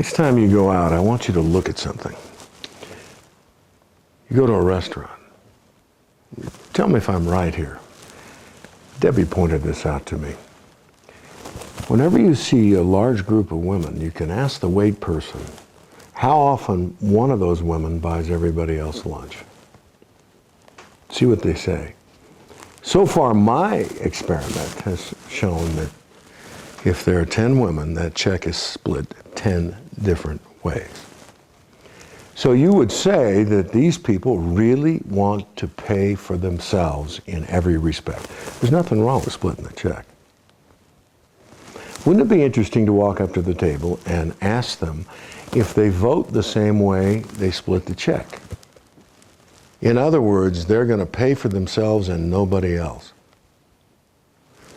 Next time you go out, I want you to look at something. You go to a restaurant. Tell me if I'm right here. Debbie pointed this out to me. Whenever you see a large group of women, you can ask the wait person how often one of those women buys everybody else lunch. See what they say. So far, my experiment has shown that if there are 10 women, that check is split 10 different ways. So you would say that these people really want to pay for themselves in every respect. There's nothing wrong with splitting the check. Wouldn't it be interesting to walk up to the table and ask them if they vote the same way they split the check? In other words, they're going to pay for themselves and nobody else.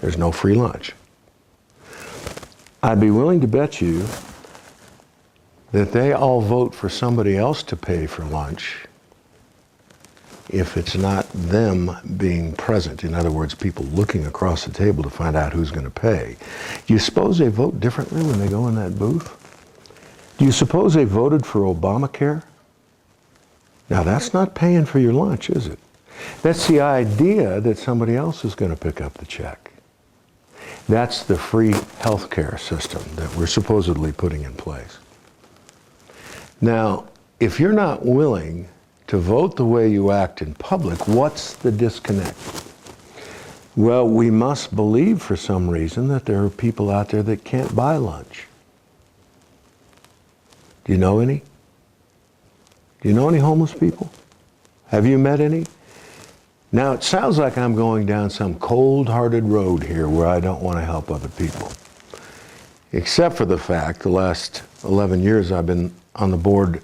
There's no free lunch. I'd be willing to bet you that they all vote for somebody else to pay for lunch if it's not them being present. In other words, people looking across the table to find out who's going to pay. Do you suppose they vote differently when they go in that booth? Do you suppose they voted for ObamaCare? Now that's not paying for your lunch, is it? That's the idea that somebody else is going to pick up the check. That's the free health care system that we're supposedly putting in place. Now, if you're not willing to vote the way you act in public, what's the disconnect? Well, we must believe for some reason that there are people out there that can't buy lunch. Do you know any? Do you know any homeless people? Have you met any? Now, it sounds like I'm going down some cold-hearted road here where I don't want to help other people. Except for the fact the last 11 years I've been on the board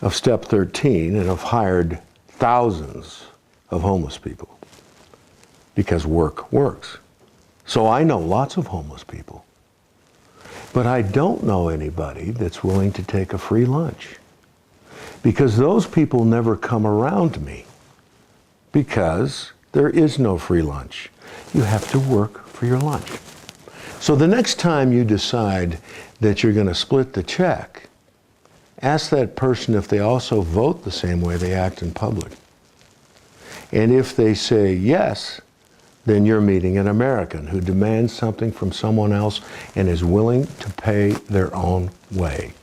of Step 13 and have hired thousands of homeless people because work works. So I know lots of homeless people. But I don't know anybody that's willing to take a free lunch because those people never come around me because there is no free lunch. You have to work for your lunch. So the next time you decide that you're going to split the check, ask that person if they also vote the same way they act in public. And if they say yes, then you're meeting an American who demands something from someone else and is willing to pay their own way.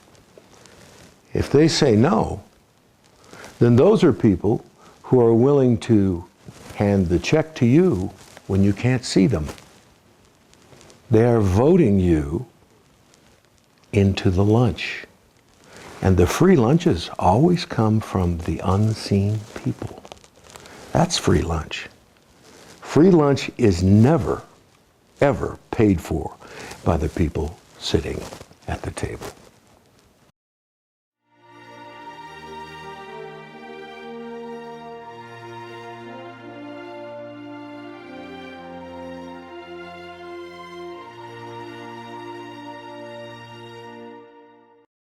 If they say no, then those are people who are willing to hand the check to you when you can't see them. They are voting you into the lunch. And the free lunches always come from the unseen people. That's free lunch. Free lunch is never, ever paid for by the people sitting at the table.